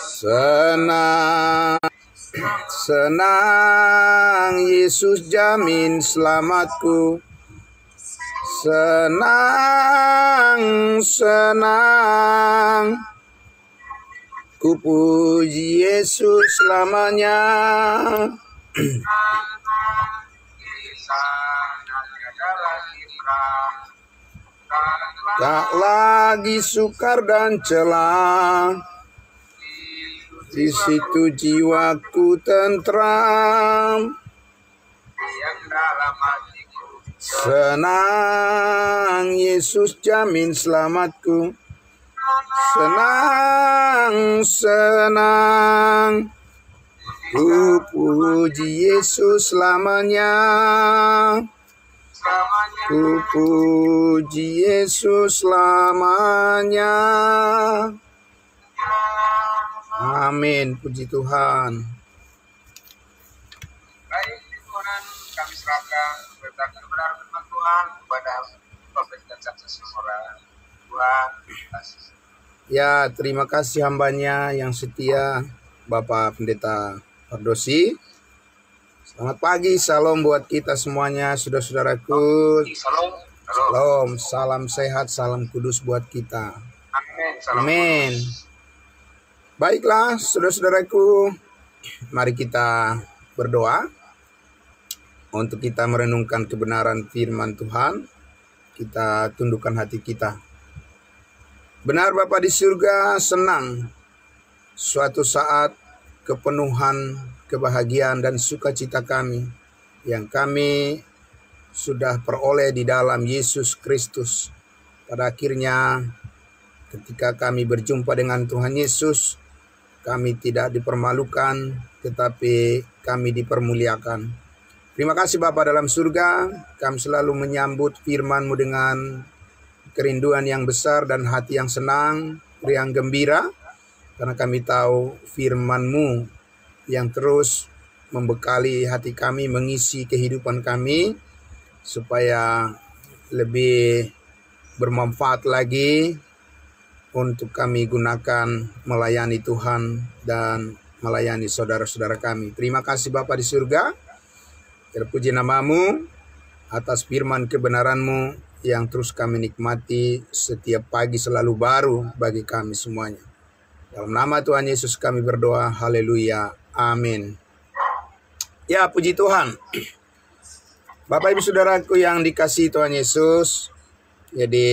Senang, senang Yesus jamin selamatku. Senang, senang ku puji Yesus selamanya. Tak lagi sukar dan celah, di situ jiwaku tentram. Senang Yesus jamin selamatku. Senang, senang ku puji Yesus selamanya. Ku puji Yesus selamanya. Amin, puji Tuhan. Baik, Tuhan, kami serahkan benar firman Tuhan kepada Bapak dan saksi orang Tuhan. Ya, terima kasih hambanya yang setia, Bapak Pendeta Fardosi. Selamat pagi, salam buat kita semuanya, saudara-saudaraku. Salam, salam sehat, salam kudus buat kita. Amin. Baiklah, saudara-saudaraku, mari kita berdoa untuk kita merenungkan kebenaran firman Tuhan. Kita tundukkan hati kita. Benar Bapa di surga, senang suatu saat kepenuhan, kebahagiaan dan sukacita kami yang kami sudah peroleh di dalam Yesus Kristus. Pada akhirnya ketika kami berjumpa dengan Tuhan Yesus, kami tidak dipermalukan, tetapi kami dipermuliakan. Terima kasih Bapa dalam surga, kami selalu menyambut firman-Mu dengan kerinduan yang besar dan hati yang senang, riang gembira, karena kami tahu firman-Mu yang terus membekali hati kami, mengisi kehidupan kami, supaya lebih bermanfaat lagi untuk kami gunakan melayani Tuhan dan melayani saudara-saudara kami. Terima kasih Bapa di surga, terpuji nama-Mu atas firman kebenaran-Mu yang terus kami nikmati setiap pagi selalu baru bagi kami semuanya. Dalam nama Tuhan Yesus kami berdoa, haleluya, amin. Ya, puji Tuhan. Bapak Ibu Saudaraku yang dikasihi Tuhan Yesus, jadi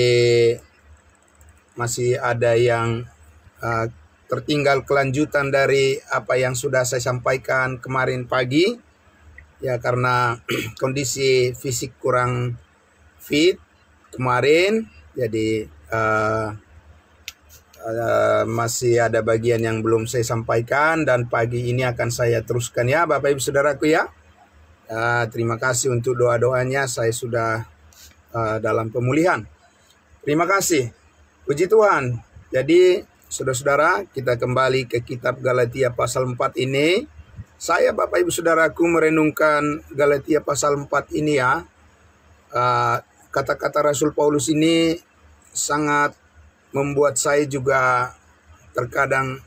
masih ada yang tertinggal kelanjutan dari apa yang sudah saya sampaikan kemarin pagi. Ya, karena kondisi fisik kurang fit kemarin, jadi masih ada bagian yang belum saya sampaikan dan pagi ini akan saya teruskan ya Bapak Ibu Saudaraku ya. Terima kasih untuk doa-doanya, saya sudah dalam pemulihan. Terima kasih, puji Tuhan. Jadi saudara-saudara, kita kembali ke kitab Galatia pasal 4 ini. Saya Bapak Ibu Saudaraku merenungkan Galatia pasal 4 ini ya. Kata-kata Rasul Paulus ini sangat membuat saya juga terkadang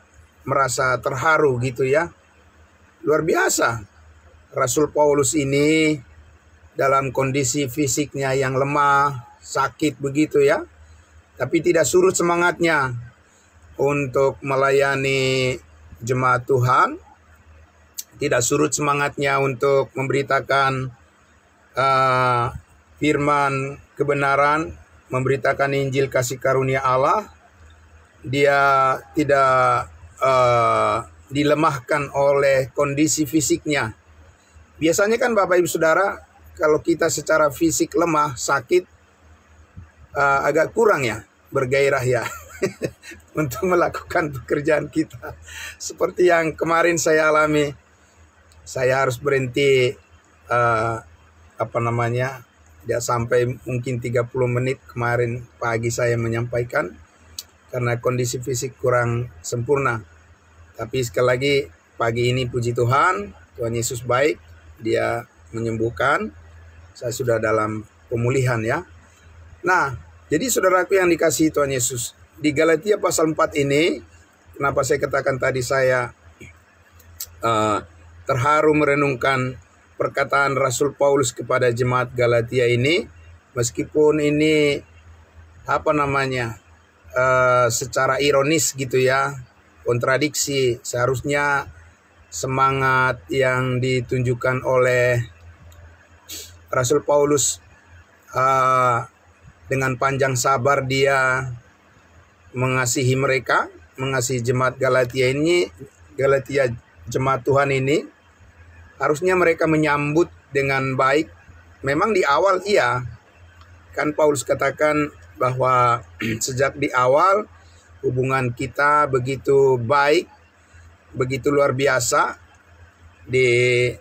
merasa terharu gitu ya. Luar biasa. Rasul Paulus ini dalam kondisi fisiknya yang lemah, sakit begitu ya. Tapi tidak surut semangatnya untuk melayani jemaat Tuhan. Tidak surut semangatnya untuk memberitakan firman kebenaran, memberitakan Injil kasih karunia Allah. Dia tidak dilemahkan oleh kondisi fisiknya. Biasanya kan Bapak Ibu Saudara, kalau kita secara fisik lemah, sakit, agak kurang ya, bergairah ya untuk melakukan pekerjaan kita. Seperti yang kemarin saya alami, saya harus berhenti tidak sampai mungkin 30 menit kemarin pagi saya menyampaikan karena kondisi fisik kurang sempurna. Tapi sekali lagi pagi ini puji Tuhan, Tuhan Yesus baik, Dia menyembuhkan. Saya sudah dalam pemulihan ya. Nah, jadi saudaraku yang dikasihi Tuhan Yesus, di Galatia pasal 4 ini kenapa saya katakan tadi saya terharu merenungkan perkataan Rasul Paulus kepada jemaat Galatia ini, meskipun ini secara ironis gitu ya, kontradiksi. Seharusnya semangat yang ditunjukkan oleh Rasul Paulus dengan panjang sabar dia mengasihi mereka, mengasihi jemaat Galatia ini, Galatia jemaat Tuhan ini, harusnya mereka menyambut dengan baik. Memang di awal iya, kan Paulus katakan bahwa sejak di awal hubungan kita begitu baik, begitu luar biasa. Di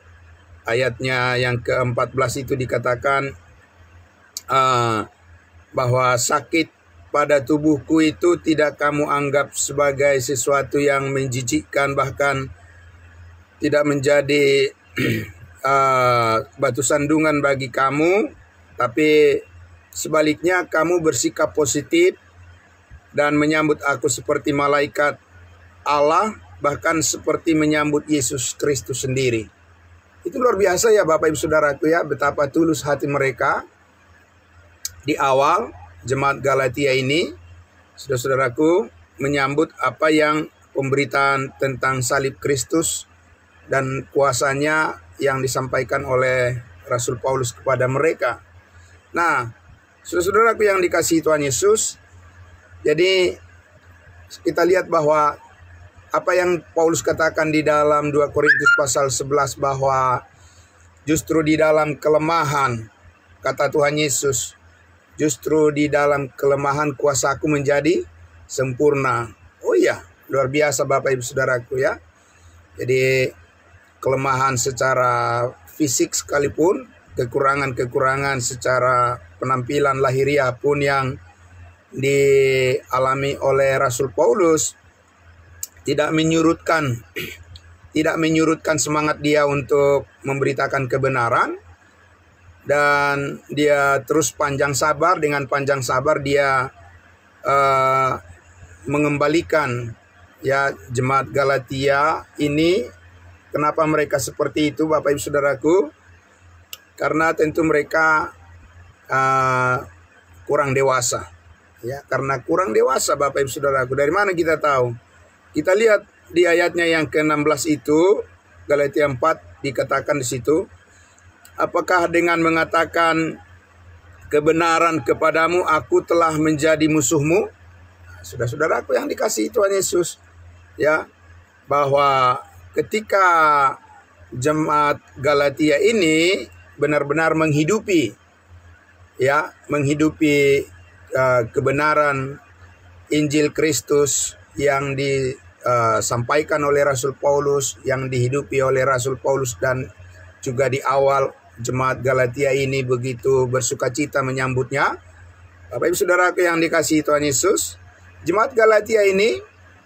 ayatnya yang ke-14 itu dikatakan bahwa sakit pada tubuhku itu tidak kamu anggap sebagai sesuatu yang menjijikkan, bahkan tidak menjadi batu sandungan bagi kamu, tapi sebaliknya kamu bersikap positif dan menyambut aku seperti malaikat Allah, bahkan seperti menyambut Yesus Kristus sendiri. Itu luar biasa ya Bapak Ibu Saudaraku ya, betapa tulus hati mereka di awal jemaat Galatia ini, saudara-saudaraku, menyambut apa yang pemberitaan tentang salib Kristus dan kuasanya yang disampaikan oleh Rasul Paulus kepada mereka. Nah, saudara-saudaraku yang dikasihi Tuhan Yesus, jadi kita lihat bahwa apa yang Paulus katakan di dalam 2 Korintus pasal 11, bahwa justru di dalam kelemahan, kata Tuhan Yesus, justru di dalam kelemahan kuasaku menjadi sempurna. Oh iya, luar biasa Bapak Ibu Saudaraku ya. Jadi kelemahan secara fisik sekalipun, kekurangan-kekurangan secara penampilan lahiriah pun yang dialami oleh Rasul Paulus tidak menyurutkan semangat dia untuk memberitakan kebenaran, dan dia terus panjang sabar. Dengan panjang sabar dia mengembalikan ya jemaat Galatia ini. Kenapa mereka seperti itu Bapak Ibu Saudaraku? Karena tentu mereka kurang dewasa ya, karena kurang dewasa Bapak Ibu Saudaraku. Dari mana kita tahu? Kita lihat di ayatnya yang ke-16 itu, Galatia 4 dikatakan di situ, apakah dengan mengatakan kebenaran kepadamu aku telah menjadi musuhmu? Saudara-saudaraku yang dikasihi Tuhan Yesus ya, bahwa ketika jemaat Galatia ini benar-benar menghidupi kebenaran Injil Kristus yang disampaikan oleh Rasul Paulus, yang dihidupi oleh Rasul Paulus, dan juga di awal jemaat Galatia ini begitu bersukacita menyambutnya. Bapak Ibu Saudaraku yang dikasihi Tuhan Yesus, jemaat Galatia ini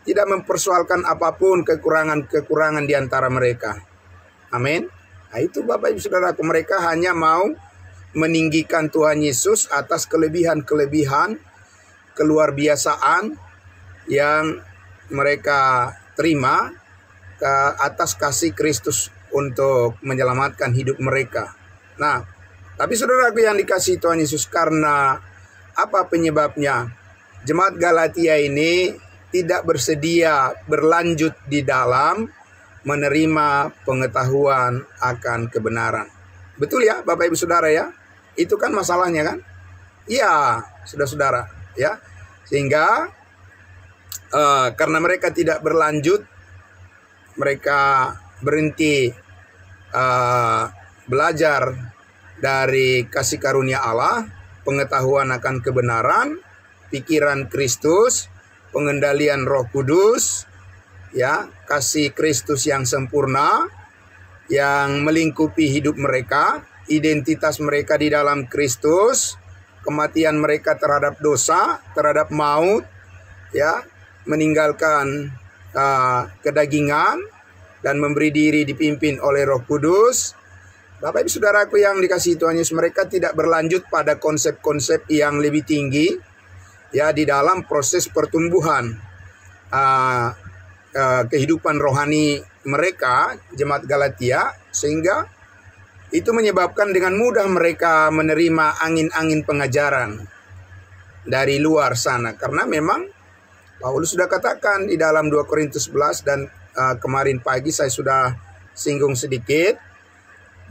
tidak mempersoalkan apapun kekurangan-kekurangan di antara mereka. Amin. Nah itu Bapak Ibu Saudaraku, mereka hanya mau meninggikan Tuhan Yesus atas kelebihan-kelebihan keluar biasaan yang mereka terima ke atas kasih Kristus untuk menyelamatkan hidup mereka. Nah, tapi saudaraku yang dikasihi Tuhan Yesus, karena apa penyebabnya? Jemaat Galatia ini tidak bersedia berlanjut di dalam menerima pengetahuan akan kebenaran. Betul ya Bapak Ibu Saudara ya? Itu kan masalahnya kan? Iya, saudara-saudara ya. Sehingga karena mereka tidak berlanjut, mereka berhenti belajar dari kasih karunia Allah, pengetahuan akan kebenaran, pikiran Kristus, pengendalian Roh Kudus, ya, kasih Kristus yang sempurna yang melingkupi hidup mereka, identitas mereka di dalam Kristus, kematian mereka terhadap dosa, terhadap maut, ya, meninggalkan kedagingan dan memberi diri dipimpin oleh Roh Kudus. Bapak Ibu Saudaraku yang dikasihi Tuhan Yesus, mereka tidak berlanjut pada konsep-konsep yang lebih tinggi ya di dalam proses pertumbuhan. kehidupan rohani mereka, jemaat Galatia, sehingga itu menyebabkan dengan mudah mereka menerima angin-angin pengajaran dari luar sana. Karena memang Paulus sudah katakan di dalam 2 Korintus 11 dan kemarin pagi saya sudah singgung sedikit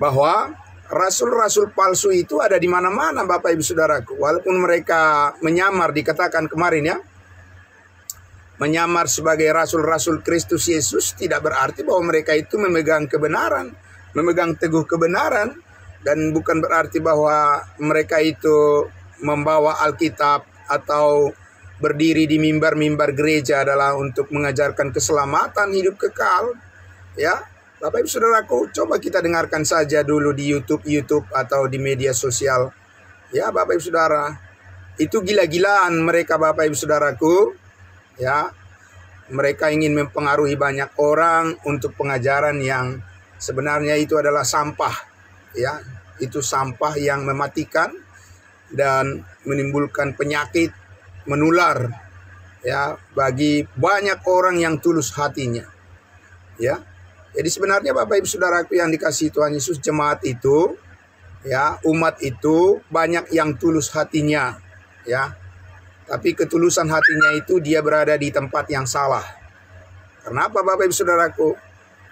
bahwa rasul-rasul palsu itu ada di mana-mana Bapak Ibu Saudaraku. Walaupun mereka menyamar, dikatakan kemarin ya, menyamar sebagai rasul-rasul Kristus Yesus, tidak berarti bahwa mereka itu memegang kebenaran, memegang teguh kebenaran, dan bukan berarti bahwa mereka itu membawa Alkitab atau berdiri di mimbar-mimbar gereja adalah untuk mengajarkan keselamatan hidup kekal. Ya, Bapak Ibu Saudaraku, coba kita dengarkan saja dulu di YouTube atau di media sosial. Ya, Bapak Ibu Saudara, itu gila-gilaan mereka Bapak Ibu Saudaraku. Ya, mereka ingin mempengaruhi banyak orang untuk pengajaran yang sebenarnya itu adalah sampah. Ya, itu sampah yang mematikan dan menimbulkan penyakit menular ya bagi banyak orang yang tulus hatinya. Ya. Jadi sebenarnya Bapak Ibu Saudaraku yang dikasihi Tuhan Yesus, jemaat itu ya, umat itu banyak yang tulus hatinya ya. Tapi ketulusan hatinya itu dia berada di tempat yang salah. Kenapa Bapak Ibu Saudaraku?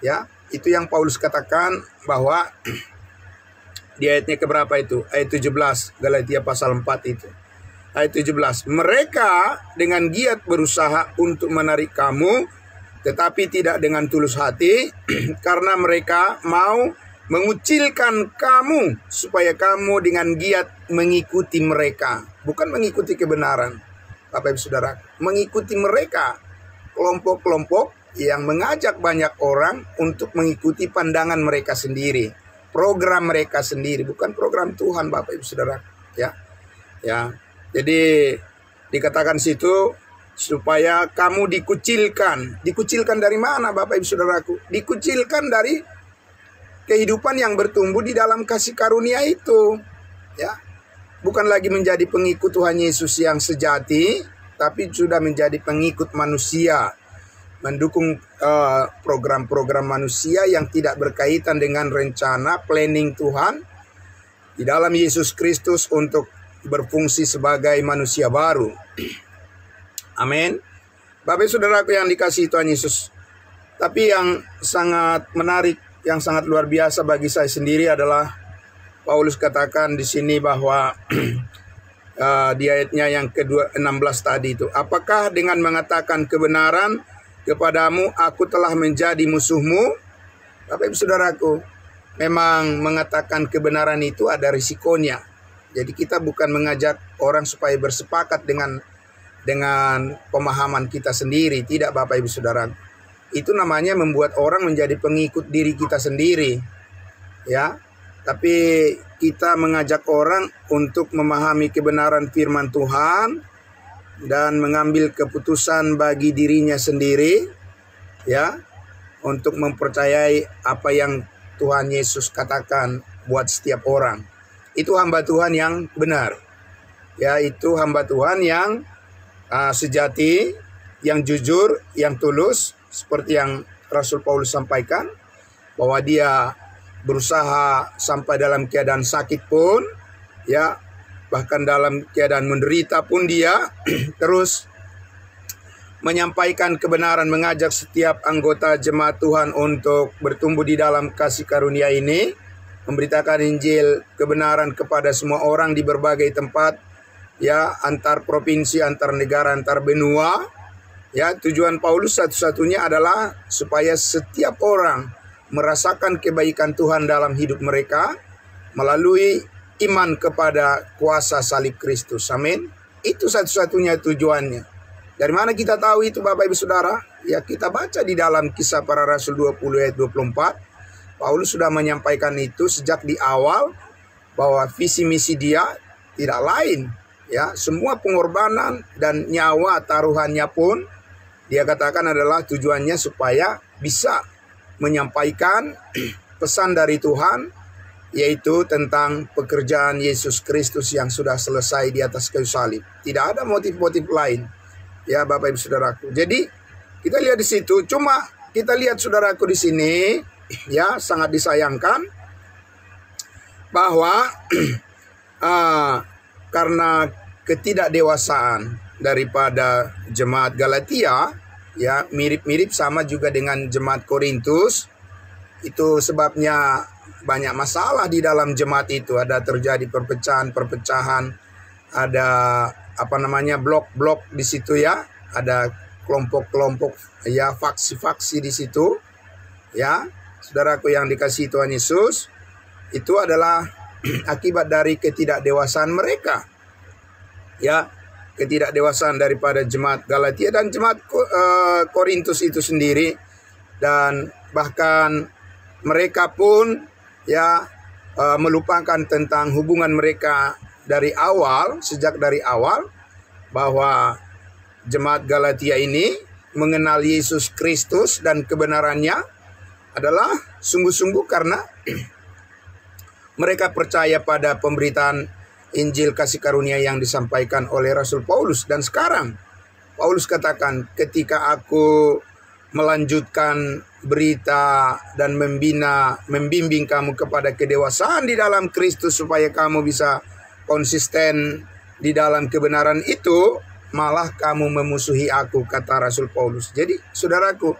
Ya, itu yang Paulus katakan bahwa di ayatnya keberapa itu? Ayat 17 Galatia pasal 4 itu. Ayat 17. Mereka dengan giat berusaha untuk menarik kamu, tetapi tidak dengan tulus hati, karena mereka mau mengucilkan kamu, supaya kamu dengan giat mengikuti mereka. Bukan mengikuti kebenaran, Bapak Ibu Saudara. Mengikuti mereka, kelompok-kelompok yang mengajak banyak orang untuk mengikuti pandangan mereka sendiri, program mereka sendiri, bukan program Tuhan Bapak Ibu Saudara. Ya, ya. Jadi dikatakan situ supaya kamu dikucilkan. Dikucilkan dari mana Bapak Ibu Saudaraku? Dikucilkan dari kehidupan yang bertumbuh di dalam kasih karunia itu. Ya. Bukan lagi menjadi pengikut Tuhan Yesus yang sejati, tapi sudah menjadi pengikut manusia. Mendukung program-program manusia yang tidak berkaitan dengan rencana planning Tuhan di dalam Yesus Kristus untuk berfungsi sebagai manusia baru. Amin. Bapak Saudaraku yang dikasihi Tuhan Yesus. Tapi yang sangat menarik, yang sangat luar biasa bagi saya sendiri adalah Paulus katakan di sini bahwa di ayatnya yang ke-16 tadi itu, apakah dengan mengatakan kebenaran kepadamu aku telah menjadi musuhmu? Bapak Ibu Saudaraku, memang mengatakan kebenaran itu ada risikonya. Jadi kita bukan mengajak orang supaya bersepakat dengan pemahaman kita sendiri. Tidak Bapak Ibu Saudara. Itu namanya membuat orang menjadi pengikut diri kita sendiri. Ya. Tapi kita mengajak orang untuk memahami kebenaran firman Tuhan dan mengambil keputusan bagi dirinya sendiri. Ya. Untuk mempercayai apa yang Tuhan Yesus katakan buat setiap orang. Itu hamba Tuhan yang benar. Ya, itu hamba Tuhan yang sejati, yang jujur, yang tulus, seperti yang Rasul Paulus sampaikan, bahwa dia berusaha sampai dalam keadaan sakit pun, ya, bahkan dalam keadaan menderita pun dia terus menyampaikan kebenaran, mengajak setiap anggota jemaat Tuhan untuk bertumbuh di dalam kasih karunia ini, memberitakan Injil kebenaran kepada semua orang di berbagai tempat, ya, antar provinsi, antar negara, antar benua. Ya, tujuan Paulus satu-satunya adalah supaya setiap orang merasakan kebaikan Tuhan dalam hidup mereka melalui iman kepada kuasa salib Kristus. Amin. Itu satu-satunya tujuannya. Dari mana kita tahu itu Bapak Ibu Saudara? Ya, kita baca di dalam Kisah Para Rasul 20 ayat 24. Paulus sudah menyampaikan itu sejak di awal bahwa visi misi dia tidak lain, ya, semua pengorbanan dan nyawa taruhannya pun dia katakan adalah tujuannya supaya bisa menyampaikan pesan dari Tuhan, yaitu tentang pekerjaan Yesus Kristus yang sudah selesai di atas kayu salib. Tidak ada motif-motif lain, ya Bapak Ibu Saudaraku. Jadi Kita lihat di situ. Cuma kita lihat saudaraku di sini, ya, sangat disayangkan bahwa karena ketidakdewasaan daripada jemaat Galatia, ya, mirip-mirip sama juga dengan jemaat Korintus. Itu sebabnya banyak masalah di dalam jemaat itu. Ada terjadi perpecahan, ada blok-blok di situ, ya, ada kelompok-kelompok, ya, faksi-faksi di situ, ya, saudaraku yang dikasihi Tuhan Yesus. Itu adalah akibat dari ketidakdewasaan mereka, ya, ketidakdewasaan daripada jemaat Galatia dan jemaat Korintus itu sendiri. Dan bahkan mereka pun, ya, melupakan tentang hubungan mereka dari awal, sejak dari awal, bahwa jemaat Galatia ini mengenal Yesus Kristus dan kebenarannya adalah sungguh-sungguh karena mereka percaya pada pemberitaan Injil kasih karunia yang disampaikan oleh Rasul Paulus. Dan sekarang Paulus katakan, ketika aku melanjutkan berita dan membimbing kamu kepada kedewasaan di dalam Kristus supaya kamu bisa konsisten di dalam kebenaran itu, malah kamu memusuhi aku, kata Rasul Paulus. Jadi saudaraku,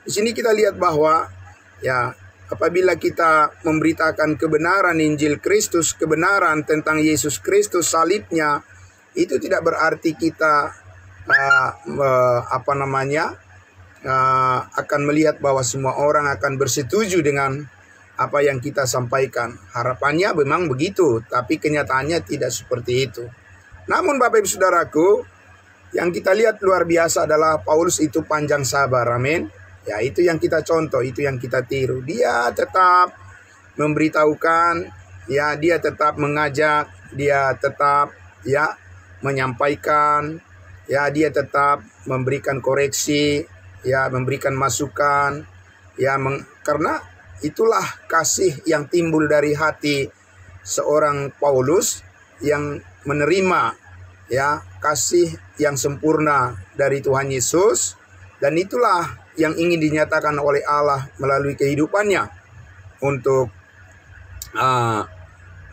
di sini kita lihat bahwa, ya, apabila kita memberitakan kebenaran Injil Kristus, kebenaran tentang Yesus Kristus, salibnya, itu tidak berarti kita akan melihat bahwa semua orang akan bersetuju dengan apa yang kita sampaikan. Harapannya memang begitu, tapi kenyataannya tidak seperti itu. Namun Bapak Ibu Saudaraku, yang kita lihat luar biasa adalah Paulus itu panjang sabar, amin. Ya, itu yang kita contoh, itu yang kita tiru. Dia tetap memberitahukan, ya, dia tetap mengajak, dia tetap, ya, menyampaikan, ya, dia tetap memberikan koreksi, ya, memberikan masukan, ya, karena itulah kasih yang timbul dari hati seorang Paulus yang menerima, ya, kasih yang sempurna dari Tuhan Yesus, dan itulah yang ingin dinyatakan oleh Allah melalui kehidupannya untuk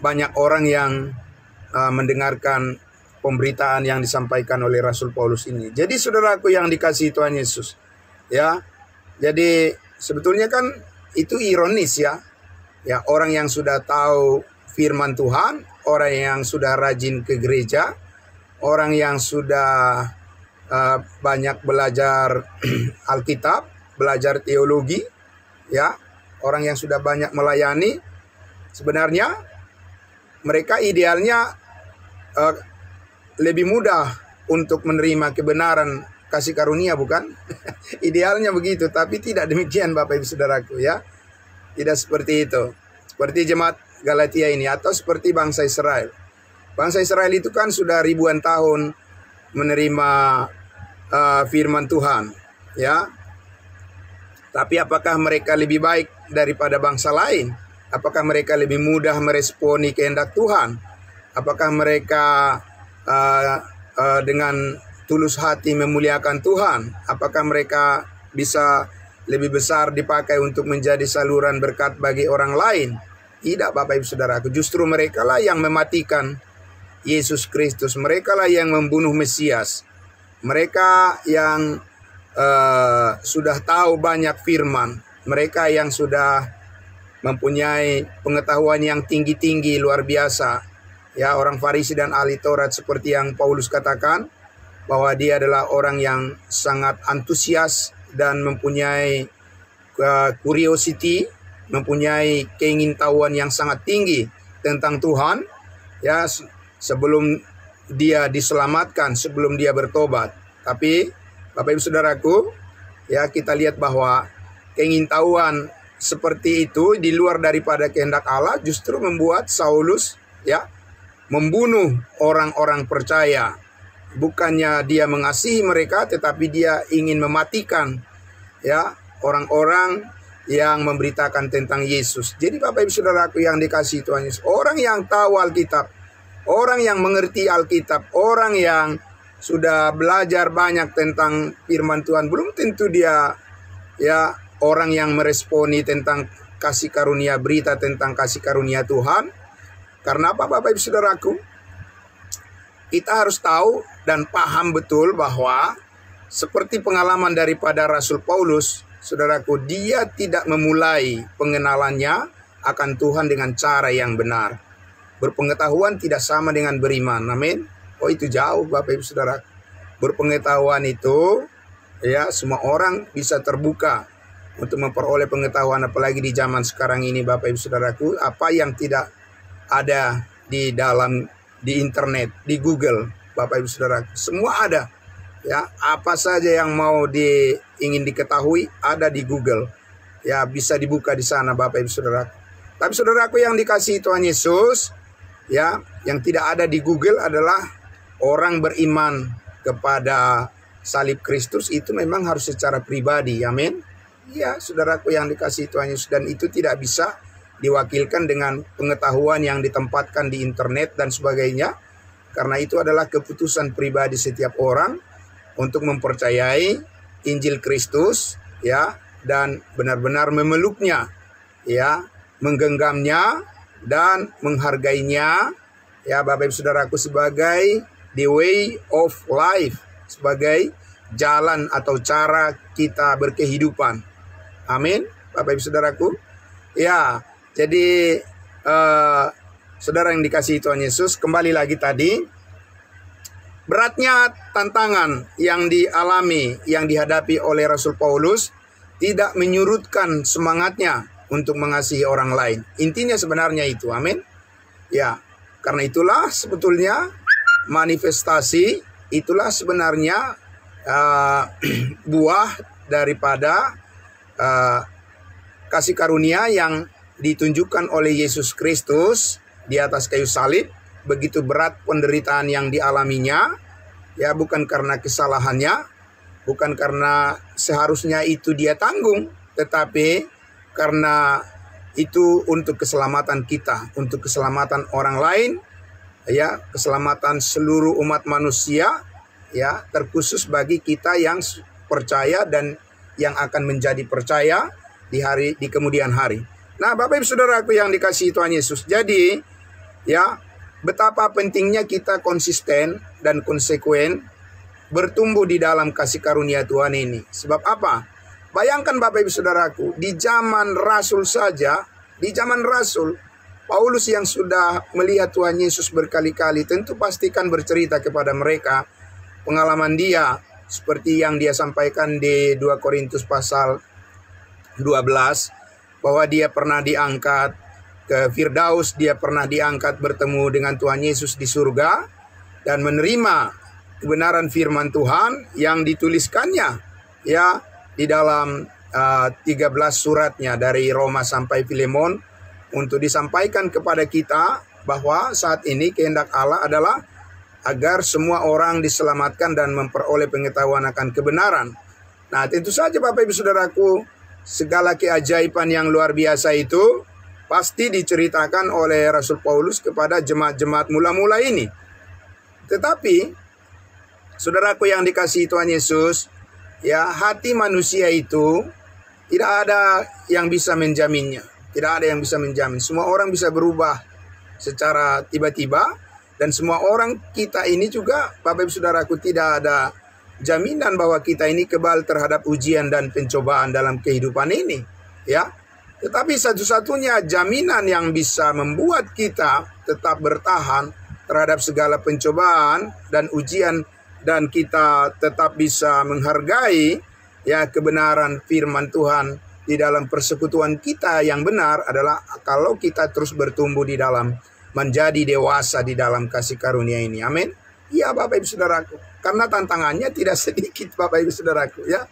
banyak orang yang mendengarkan pemberitaan yang disampaikan oleh Rasul Paulus ini. Jadi saudaraku yang dikasihi Tuhan Yesus, ya, jadi sebetulnya kan itu ironis, ya, ya, orang yang sudah tahu firman Tuhan, orang yang sudah rajin ke gereja, orang yang sudah banyak belajar Alkitab, belajar teologi, ya, orang yang sudah banyak melayani, sebenarnya mereka idealnya lebih mudah untuk menerima kebenaran kasih karunia, bukan? Idealnya begitu, tapi tidak demikian Bapak Ibu Saudaraku, ya. Tidak seperti itu. Seperti jemaat Galatia ini atau seperti bangsa Israel. Bangsa Israel itu kan sudah ribuan tahun menerima firman Tuhan, ya. Tapi apakah mereka lebih baik daripada bangsa lain? Apakah mereka lebih mudah meresponi kehendak Tuhan? Apakah mereka dengan tulus hati memuliakan Tuhan? Apakah mereka bisa lebih besar dipakai untuk menjadi saluran berkat bagi orang lain? Tidak, Bapak Ibu Saudaraku. Justru mereka lah yang mematikan Yesus Kristus. Mereka lah yang membunuh Mesias. Mereka yang sudah tahu banyak firman. Mereka yang sudah mempunyai pengetahuan yang tinggi-tinggi, luar biasa. Ya, orang Farisi dan ahli Taurat seperti yang Paulus katakan, bahwa dia adalah orang yang sangat antusias dan mempunyai curiosity, mempunyai keingintahuan yang sangat tinggi tentang Tuhan, ya, sebelum dia diselamatkan, sebelum dia bertobat. Tapi Bapak Ibu Saudaraku, ya, kita lihat bahwa keingintahuan seperti itu di luar daripada kehendak Allah justru membuat Saulus, ya, membunuh orang-orang percaya. Bukannya dia mengasihi mereka, tetapi dia ingin mematikan, ya, orang-orang yang memberitakan tentang Yesus. Jadi Bapak Ibu Saudaraku yang dikasihi Tuhan Yesus, orang yang tahu Alkitab, orang yang mengerti Alkitab, orang yang sudah belajar banyak tentang firman Tuhan, belum tentu dia ya orang yang meresponi tentang kasih karunia, berita tentang kasih karunia Tuhan. Karena apa, Bapak Ibu Saudaraku? Kita harus tahu dan paham betul bahwa seperti pengalaman daripada Rasul Paulus, saudaraku, dia tidak memulai pengenalannya akan Tuhan dengan cara yang benar. Berpengetahuan tidak sama dengan beriman. Amin. Oh, itu jauh, Bapak Ibu Saudara. Berpengetahuan itu ya semua orang bisa terbuka untuk memperoleh pengetahuan, apalagi di zaman sekarang ini, Bapak Ibu Saudaraku. Apa yang tidak ada di internet, di Google, Bapak Ibu Saudara, semua ada. Ya, apa saja yang mau ingin diketahui ada di Google. Ya, bisa dibuka di sana, Bapak Ibu Saudara. Tapi saudaraku yang dikasihi Tuhan Yesus, ya, yang tidak ada di Google adalah orang beriman kepada salib Kristus itu memang harus secara pribadi. Amin. Ya, saudaraku yang dikasihi Tuhan Yesus, dan itu tidak bisa diwakilkan dengan pengetahuan yang ditempatkan di internet dan sebagainya, karena itu adalah keputusan pribadi setiap orang untuk mempercayai Injil Kristus, ya, dan benar-benar memeluknya, ya, menggenggamnya dan menghargainya, ya, Bapak Ibu Saudaraku, sebagai the way of life, sebagai jalan atau cara kita berkehidupan. Amin, Bapak Ibu Saudaraku. Ya, jadi saudara yang dikasihi Tuhan Yesus, kembali lagi tadi, beratnya tantangan yang dialami, yang dihadapi oleh Rasul Paulus tidak menyurutkan semangatnya untuk mengasihi orang lain. Intinya sebenarnya itu, amin. Ya, karena itulah sebetulnya manifestasi, itulah sebenarnya buah daripada kasih karunia yang ditunjukkan oleh Yesus Kristus di atas kayu salib. Begitu berat penderitaan yang dialaminya, ya, bukan karena kesalahannya, bukan karena seharusnya itu dia tanggung, tetapi karena itu untuk keselamatan kita, untuk keselamatan orang lain, ya, keselamatan seluruh umat manusia, ya, terkhusus bagi kita yang percaya dan yang akan menjadi percaya di kemudian hari. Nah, Bapak Ibu Saudaraku yang dikasihi Tuhan Yesus, jadi ya, betapa pentingnya kita konsisten dan konsekuen bertumbuh di dalam kasih karunia Tuhan ini. Sebab apa? Bayangkan Bapak Ibu Saudaraku, di zaman Rasul saja, di zaman Rasul, Paulus yang sudah melihat Tuhan Yesus berkali-kali, tentu pastikan bercerita kepada mereka pengalaman dia, seperti yang dia sampaikan di 2 Korintus pasal 12, bahwa dia pernah diangkat ke Firdaus, dia pernah diangkat bertemu dengan Tuhan Yesus di surga, dan menerima kebenaran firman Tuhan yang dituliskannya, ya, di dalam 13 suratnya dari Roma sampai Filemon, untuk disampaikan kepada kita bahwa saat ini kehendak Allah adalah agar semua orang diselamatkan dan memperoleh pengetahuan akan kebenaran. Nah, tentu saja Bapak Ibu Saudaraku, segala keajaiban yang luar biasa itu pasti diceritakan oleh Rasul Paulus kepada jemaat-jemaat mula-mula ini. Tetapi, saudaraku yang dikasihi Tuhan Yesus, ya, hati manusia itu tidak ada yang bisa menjaminnya. Tidak ada yang bisa menjamin. Semua orang bisa berubah secara tiba-tiba, dan semua orang kita ini juga, Bapak Ibu Saudaraku, tidak ada jaminan bahwa kita ini kebal terhadap ujian dan pencobaan dalam kehidupan ini, ya. Tetapi satu-satunya jaminan yang bisa membuat kita tetap bertahan terhadap segala pencobaan dan ujian, dan kita tetap bisa menghargai, ya, kebenaran firman Tuhan di dalam persekutuan kita yang benar, adalah kalau kita terus bertumbuh di dalam menjadi dewasa di dalam kasih karunia ini. Amin. Ya, Bapak Ibu Saudaraku, karena tantangannya tidak sedikit, Bapak Ibu Saudaraku, ya.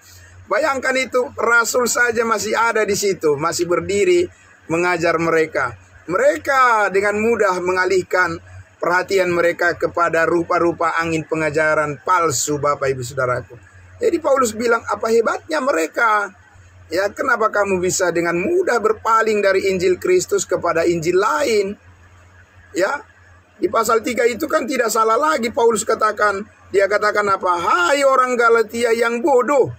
Bayangkan itu, Rasul saja masih ada di situ, masih berdiri mengajar mereka. Mereka dengan mudah mengalihkan perhatian mereka kepada rupa-rupa angin pengajaran palsu, Bapak Ibu Saudaraku. Jadi Paulus bilang, apa hebatnya mereka? Ya, kenapa kamu bisa dengan mudah berpaling dari Injil Kristus kepada Injil lain? Ya, di pasal 3 itu kan tidak salah lagi Paulus katakan, Dia katakan apa? Hai orang Galatia yang bodoh,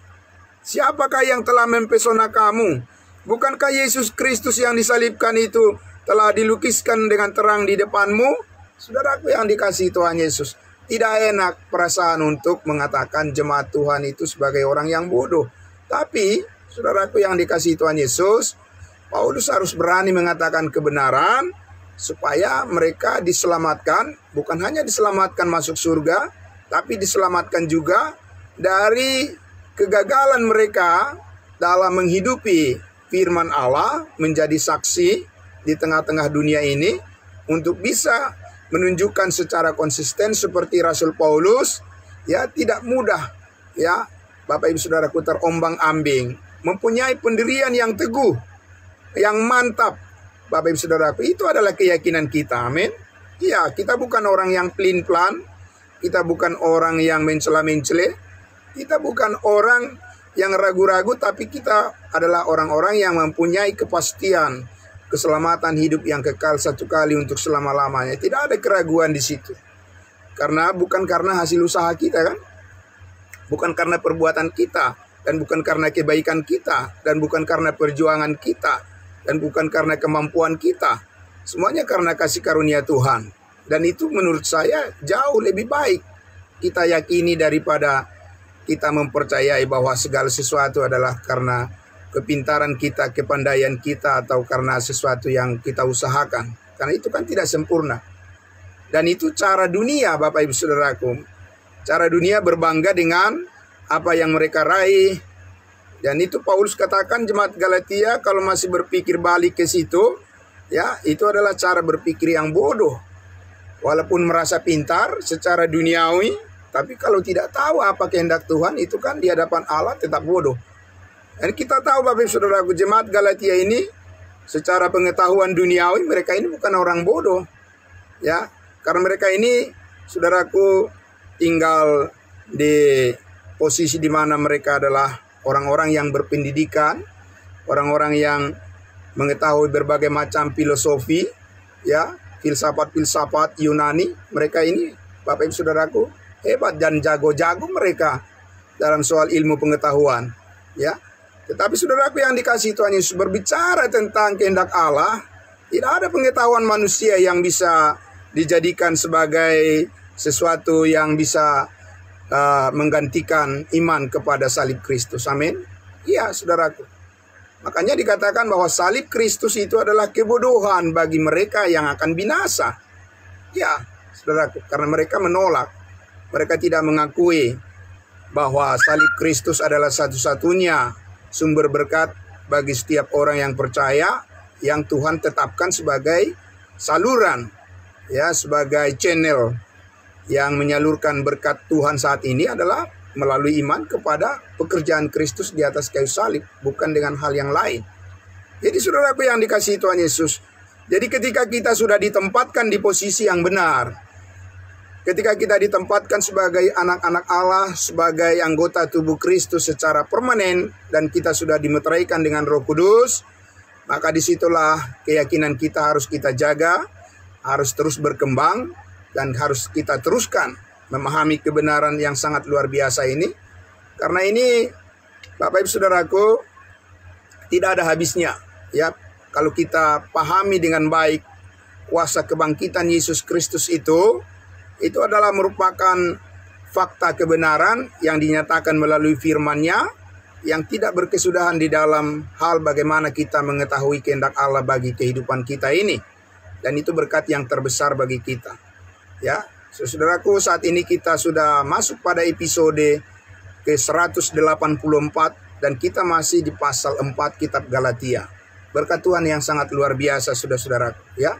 siapakah yang telah mempesona kamu? Bukankah Yesus Kristus yang disalibkan itu telah dilukiskan dengan terang di depanmu? Saudaraku yang dikasihi Tuhan Yesus, tidak enak perasaan untuk mengatakan jemaat Tuhan itu sebagai orang yang bodoh. Tapi, saudaraku yang dikasihi Tuhan Yesus, Paulus harus berani mengatakan kebenaran supaya mereka diselamatkan, bukan hanya diselamatkan masuk surga, tapi diselamatkan juga dari kegagalan mereka dalam menghidupi firman Allah, menjadi saksi di tengah-tengah dunia ini untuk bisa menunjukkan secara konsisten seperti Rasul Paulus, ya tidak mudah, ya Bapak Ibu Saudaraku, terombang-ambing, mempunyai pendirian yang teguh, yang mantap. Bapak Ibu Saudaraku, itu adalah keyakinan kita, amin. Ya, kita bukan orang yang pelin-pelan, kita bukan orang yang mencela-mencela, kita bukan orang yang ragu-ragu, tapi kita adalah orang-orang yang mempunyai kepastian keselamatan hidup yang kekal satu kali untuk selama-lamanya. Tidak ada keraguan di situ. Karena bukan karena hasil usaha kita kan? Bukan karena perbuatan kita, dan bukan karena kebaikan kita, dan bukan karena perjuangan kita, dan bukan karena kemampuan kita. Semuanya karena kasih karunia Tuhan. Dan itu menurut saya jauh lebih baik kita yakini daripada kita mempercayai bahwa segala sesuatu adalah karena kepintaran kita, kepandaian kita, atau karena sesuatu yang kita usahakan. Karena itu kan tidak sempurna. Dan itu cara dunia, Bapak Ibu Saudaraku. Cara dunia berbangga dengan apa yang mereka raih. Dan itu Paulus katakan jemaat Galatia kalau masih berpikir balik ke situ, ya itu adalah cara berpikir yang bodoh. Walaupun merasa pintar secara duniawi, tapi kalau tidak tahu apa kehendak Tuhan, itu kan di hadapan Allah tetap bodoh. Dan kita tahu Bapak Ibu Saudaraku, jemaat Galatia ini secara pengetahuan duniawi mereka ini bukan orang bodoh. Ya, karena mereka ini saudaraku tinggal di posisi di mana mereka adalah orang-orang yang berpendidikan, orang-orang yang mengetahui berbagai macam filosofi, ya, filsafat-filsafat Yunani. Mereka ini Bapak Ibu Saudaraku hebat dan jago-jago mereka dalam soal ilmu pengetahuan, ya. Tetapi saudaraku yang dikasihi Tuhan Yesus, berbicara tentang kehendak Allah, tidak ada pengetahuan manusia yang bisa dijadikan sebagai sesuatu yang bisa menggantikan iman kepada salib Kristus. Amin. Iya, saudaraku. Makanya dikatakan bahwa salib Kristus itu adalah kebodohan bagi mereka yang akan binasa. Ya, saudaraku, karena mereka menolak. Mereka tidak mengakui bahwa salib Kristus adalah satu-satunya sumber berkat bagi setiap orang yang percaya, yang Tuhan tetapkan sebagai saluran, ya, sebagai channel yang menyalurkan berkat Tuhan saat ini adalah melalui iman kepada pekerjaan Kristus di atas kayu salib, bukan dengan hal yang lain. Jadi saudaraku yang dikasihi Tuhan Yesus, jadi ketika kita sudah ditempatkan di posisi yang benar, ketika kita ditempatkan sebagai anak-anak Allah, sebagai anggota tubuh Kristus secara permanen, dan kita sudah dimeteraikan dengan Roh Kudus, maka disitulah keyakinan kita harus kita jaga, harus terus berkembang, dan harus kita teruskan memahami kebenaran yang sangat luar biasa ini. Karena ini, Bapak Ibu Saudaraku, tidak ada habisnya. Ya, kalau kita pahami dengan baik kuasa kebangkitan Yesus Kristus itu adalah merupakan fakta kebenaran yang dinyatakan melalui firman-Nya, yang tidak berkesudahan di dalam hal bagaimana kita mengetahui kehendak Allah bagi kehidupan kita ini. Dan itu berkat yang terbesar bagi kita. Ya, saudaraku, saat ini kita sudah masuk pada episode ke-184 dan kita masih di pasal 4 kitab Galatia. Berkat Tuhan yang sangat luar biasa, saudara-saudaraku, ya.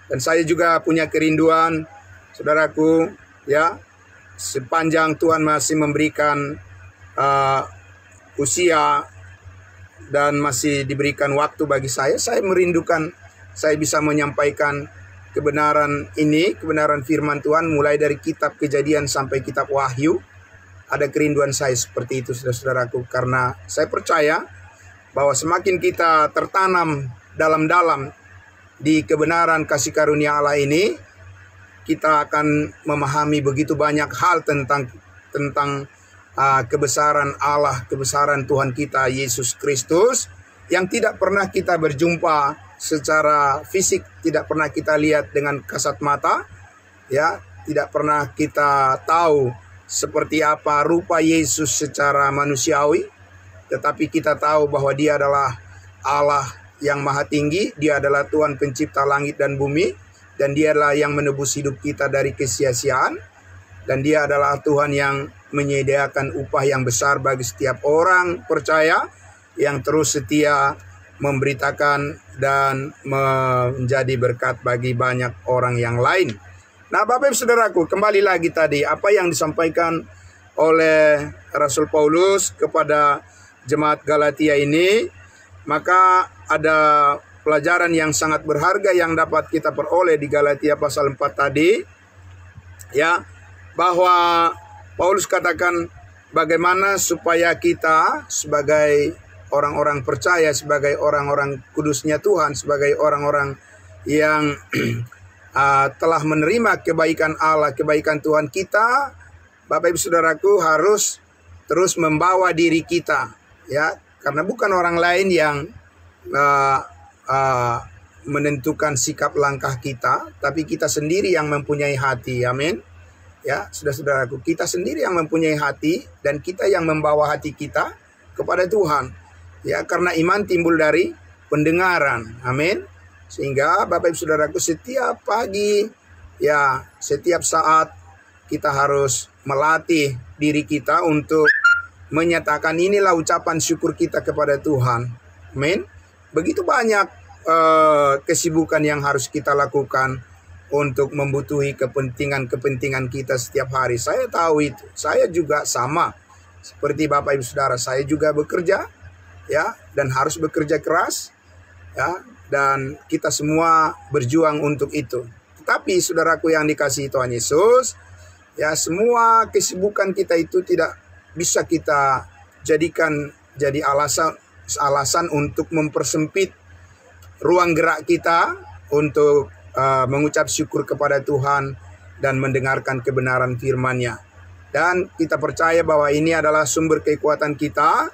Dan saya juga punya kerinduan, saudaraku, ya, sepanjang Tuhan masih memberikan usia dan masih diberikan waktu bagi saya merindukan saya bisa menyampaikan kebenaran ini, kebenaran firman Tuhan mulai dari kitab Kejadian sampai kitab Wahyu. Ada kerinduan saya seperti itu, saudara-saudaraku, karena saya percaya bahwa semakin kita tertanam dalam-dalam di kebenaran kasih karunia Allah ini, kita akan memahami begitu banyak hal tentang kebesaran Allah, kebesaran Tuhan kita Yesus Kristus yang tidak pernah kita berjumpa secara fisik, tidak pernah kita lihat dengan kasat mata, ya, tidak pernah kita tahu seperti apa rupa Yesus secara manusiawi, tetapi kita tahu bahwa Dia adalah Allah yang maha tinggi, Dia adalah Tuhan pencipta langit dan bumi, dan Dia adalah yang menebus hidup kita dari kesia-siaan, dan Dia adalah Tuhan yang menyediakan upah yang besar bagi setiap orang percaya yang terus setia memberitakan dan menjadi berkat bagi banyak orang yang lain. Nah, Bapak Ibu Saudaraku, kembali lagi tadi apa yang disampaikan oleh Rasul Paulus kepada jemaat Galatia ini, maka ada pelajaran yang sangat berharga yang dapat kita peroleh di Galatia pasal 4 tadi, ya, bahwa Paulus katakan bagaimana supaya kita sebagai orang-orang percaya, sebagai orang-orang kudusnya Tuhan, sebagai orang-orang yang telah menerima kebaikan Allah, kebaikan Tuhan kita, Bapak Ibu Saudaraku, harus terus membawa diri kita, ya, karena bukan orang lain yang menentukan sikap langkah kita, tapi kita sendiri yang mempunyai hati. Amin. Ya, saudara-saudaraku, kita sendiri yang mempunyai hati dan kita yang membawa hati kita kepada Tuhan. Ya, karena iman timbul dari pendengaran. Amin. Sehingga Bapak Ibu Saudaraku, setiap pagi, ya, setiap saat kita harus melatih diri kita untuk menyatakan inilah ucapan syukur kita kepada Tuhan. Amin. Begitu banyak kesibukan yang harus kita lakukan untuk membutuhi kepentingan kita setiap hari. Saya tahu itu. Saya juga sama seperti Bapak Ibu Saudara. Saya juga bekerja, ya, dan harus bekerja keras, ya, dan kita semua berjuang untuk itu. Tetapi saudaraku yang dikasihi Tuhan Yesus, ya, semua kesibukan kita itu tidak bisa kita jadikan jadi alasan untuk mempersempit ruang gerak kita untuk mengucap syukur kepada Tuhan dan mendengarkan kebenaran firman-Nya. Dan kita percaya bahwa ini adalah sumber kekuatan kita,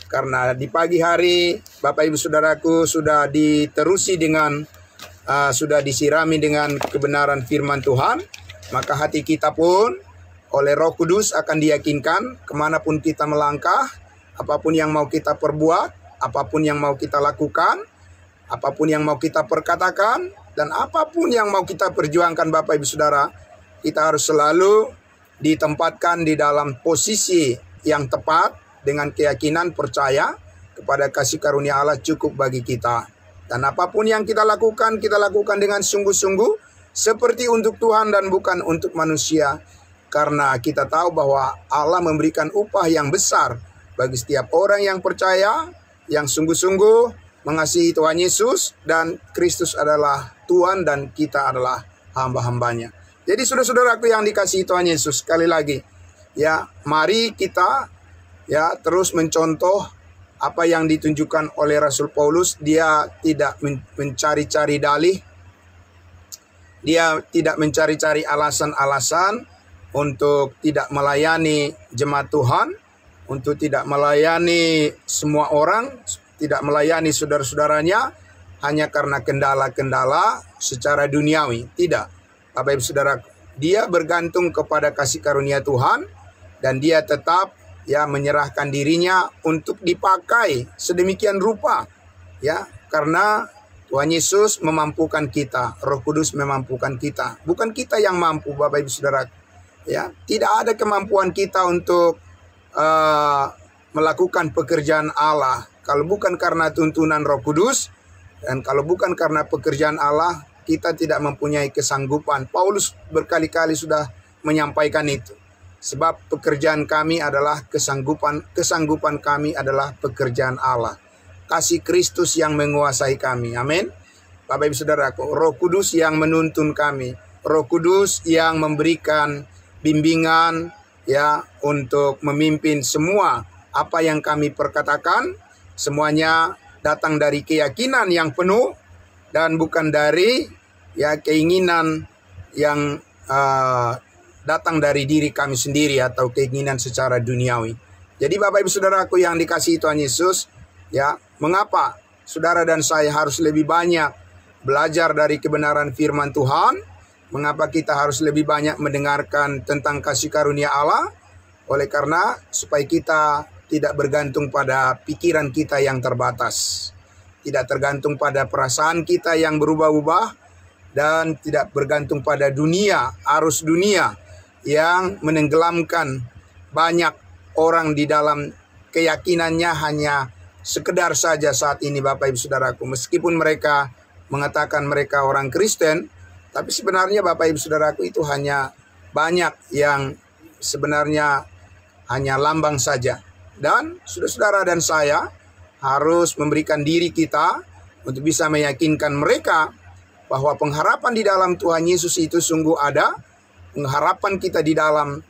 karena di pagi hari Bapak Ibu Saudaraku sudah diterusi dengan sudah disirami dengan kebenaran firman Tuhan, maka hati kita pun oleh Roh Kudus akan diyakinkan kemanapun kita melangkah, apapun yang mau kita perbuat, apapun yang mau kita lakukan, apapun yang mau kita perkatakan, dan apapun yang mau kita perjuangkan, Bapak Ibu Saudara, kita harus selalu ditempatkan di dalam posisi yang tepat dengan keyakinan percaya kepada kasih karunia Allah cukup bagi kita. Dan apapun yang kita lakukan dengan sungguh-sungguh seperti untuk Tuhan dan bukan untuk manusia. Karena kita tahu bahwa Allah memberikan upah yang besar bagi setiap orang yang percaya, yang sungguh-sungguh mengasihi Tuhan Yesus, dan Kristus adalah Tuhan dan kita adalah hamba-hambanya. Jadi saudara-saudaraku yang dikasihi Tuhan Yesus, sekali lagi, ya, mari kita, ya, terus mencontoh apa yang ditunjukkan oleh Rasul Paulus. Dia tidak mencari-cari dalih, dia tidak mencari-cari alasan-alasan untuk tidak melayani jemaat Tuhan, untuk tidak melayani semua orang, tidak melayani saudara-saudaranya hanya karena kendala-kendala secara duniawi. Tidak, Bapak Ibu Saudara, dia bergantung kepada kasih karunia Tuhan dan dia tetap, ya, menyerahkan dirinya untuk dipakai sedemikian rupa, ya, karena Tuhan Yesus memampukan kita, Roh Kudus memampukan kita. Bukan kita yang mampu, Bapak Ibu Saudara. Ya, tidak ada kemampuan kita untuk melakukan pekerjaan Allah kalau bukan karena tuntunan Roh Kudus, dan kalau bukan karena pekerjaan Allah, kita tidak mempunyai kesanggupan. Paulus berkali-kali sudah menyampaikan itu. Sebab pekerjaan kami adalah kesanggupan kami adalah pekerjaan Allah. Kasih Kristus yang menguasai kami. Amin. Bapak Ibu Saudaraku, Roh Kudus yang menuntun kami. Roh Kudus yang memberikan bimbingan, ya, untuk memimpin semua apa yang kami perkatakan. Semuanya datang dari keyakinan yang penuh dan bukan dari, ya, keinginan yang datang dari diri kami sendiri atau keinginan secara duniawi. Jadi Bapak Ibu Saudaraku yang dikasihi Tuhan Yesus, ya, mengapa saudara dan saya harus lebih banyak belajar dari kebenaran firman Tuhan? Mengapa kita harus lebih banyak mendengarkan tentang kasih karunia Allah? Oleh karena supaya kita tidak bergantung pada pikiran kita yang terbatas, tidak tergantung pada perasaan kita yang berubah-ubah, dan tidak bergantung pada dunia, arus dunia yang menenggelamkan banyak orang di dalam keyakinannya hanya sekedar saja saat ini Bapak Ibu Saudaraku. Meskipun mereka mengatakan mereka orang Kristen, tapi sebenarnya Bapak Ibu Saudaraku itu hanya banyak yang sebenarnya hanya lambang saja. Dan saudara dan saya harus memberikan diri kita untuk bisa meyakinkan mereka bahwa pengharapan di dalam Tuhan Yesus itu sungguh ada. Pengharapan kita di dalam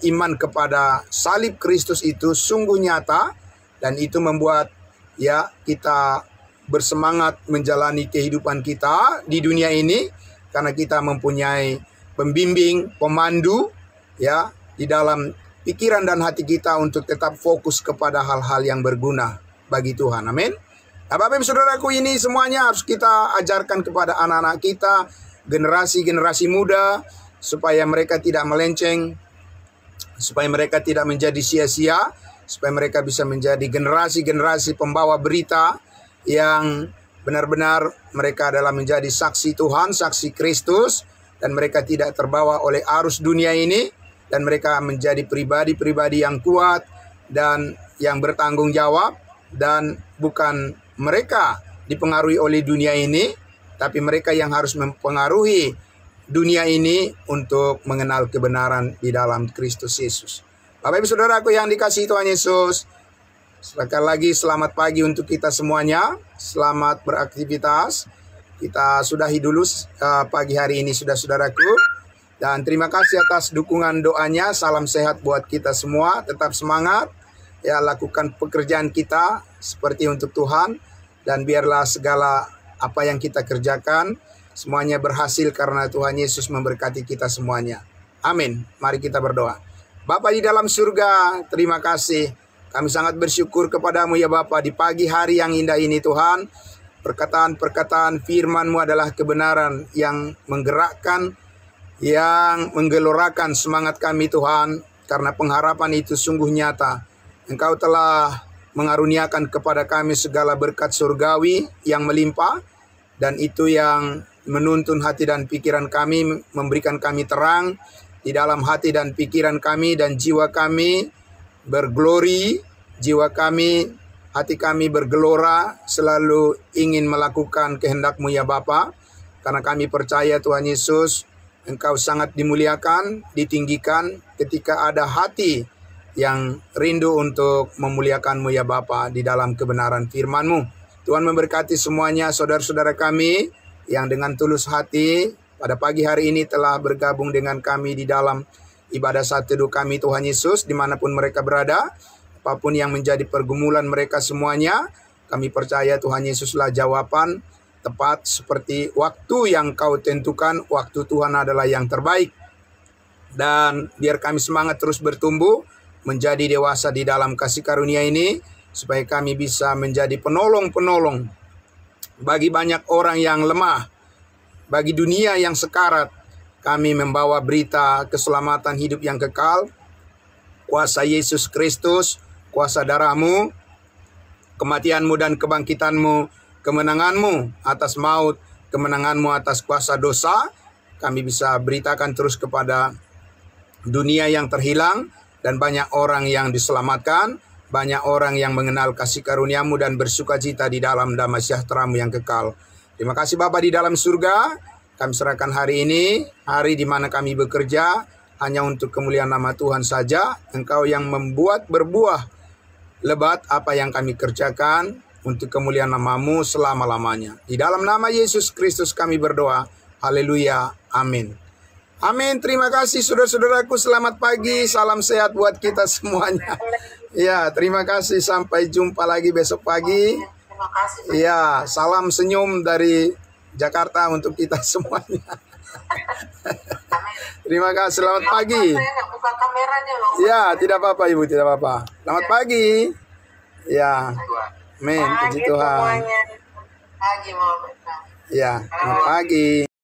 iman kepada salib Kristus itu sungguh nyata. Dan itu membuat ya kita bersemangat menjalani kehidupan kita di dunia ini. Karena kita mempunyai pembimbing, pemandu ya di dalam pikiran dan hati kita untuk tetap fokus kepada hal-hal yang berguna bagi Tuhan. Amin. Nah, Bapak Ibu Saudaraku, ini semuanya harus kita ajarkan kepada anak-anak kita, generasi-generasi muda, supaya mereka tidak melenceng, supaya mereka tidak menjadi sia-sia, supaya mereka bisa menjadi generasi-generasi pembawa berita yang benar-benar mereka adalah menjadi saksi Tuhan, saksi Kristus, dan mereka tidak terbawa oleh arus dunia ini, dan mereka menjadi pribadi-pribadi yang kuat dan yang bertanggung jawab, dan bukan mereka dipengaruhi oleh dunia ini, tapi mereka yang harus mempengaruhi dunia ini untuk mengenal kebenaran di dalam Kristus Yesus. Bapak Ibu Saudaraku yang dikasihi Tuhan Yesus, sekali lagi selamat pagi untuk kita semuanya. Selamat beraktivitas. Kita sudahi dulu pagi hari ini saudara-saudaraku. Dan terima kasih atas dukungan doanya. Salam sehat buat kita semua. Tetap semangat. Ya, lakukan pekerjaan kita seperti untuk Tuhan. Dan biarlah segala apa yang kita kerjakan semuanya berhasil karena Tuhan Yesus memberkati kita semuanya. Amin. Mari kita berdoa. Bapa di dalam surga, terima kasih. Kami sangat bersyukur kepadamu ya Bapa di pagi hari yang indah ini Tuhan. Perkataan-perkataan firman-Mu adalah kebenaran yang menggerakkan, yang menggelorakan semangat kami Tuhan. Karena pengharapan itu sungguh nyata. Engkau telah mengaruniakan kepada kami segala berkat surgawi yang melimpah. Dan itu yang menuntun hati dan pikiran kami, memberikan kami terang di dalam hati dan pikiran kami, dan jiwa kami berglori, jiwa kami, hati kami bergelora, selalu ingin melakukan kehendak-Mu ya Bapa. Karena kami percaya Tuhan Yesus, Engkau sangat dimuliakan, ditinggikan ketika ada hati yang rindu untuk memuliakan-Mu ya Bapa di dalam kebenaran firman-Mu. Tuhan memberkati semuanya saudara-saudara kami yang dengan tulus hati pada pagi hari ini telah bergabung dengan kami di dalam ibadah saat teduh kami Tuhan Yesus dimanapun mereka berada. Apapun yang menjadi pergumulan mereka semuanya, kami percaya Tuhan Yesuslah jawaban tepat seperti waktu yang Kau tentukan. Waktu Tuhan adalah yang terbaik. Dan biar kami semangat terus bertumbuh menjadi dewasa di dalam kasih karunia ini, supaya kami bisa menjadi penolong-penolong bagi banyak orang yang lemah, bagi dunia yang sekarat. Kami membawa berita keselamatan hidup yang kekal, kuasa Yesus Kristus, kuasa darah-Mu, kematian-Mu dan kebangkitan-Mu, kemenangan-Mu atas maut, kemenangan-Mu atas kuasa dosa. Kami bisa beritakan terus kepada dunia yang terhilang, dan banyak orang yang diselamatkan, banyak orang yang mengenal kasih karunia-Mu dan bersukacita di dalam damai sejahtera-Mu yang kekal. Terima kasih Bapa di dalam surga. Kami serahkan hari ini, hari di mana kami bekerja hanya untuk kemuliaan nama Tuhan saja. Engkau yang membuat berbuah lebat apa yang kami kerjakan untuk kemuliaan nama-Mu selama-lamanya. Di dalam nama Yesus Kristus kami berdoa. Haleluya. Amin. Amin. Terima kasih saudara-saudaraku. Selamat pagi. Salam sehat buat kita semuanya. Ya, terima kasih. Sampai jumpa lagi besok pagi. Ya, salam senyum dari Jakarta untuk kita semuanya. Terima kasih. Selamat pagi. Saya nggak buka kameranya loh. Ya, tidak apa-apa Ibu, tidak apa-apa. Selamat pagi. Ya, amin. Puji Pagi Tuhan. semuanya. Pagi mau. Ya, selamat pagi.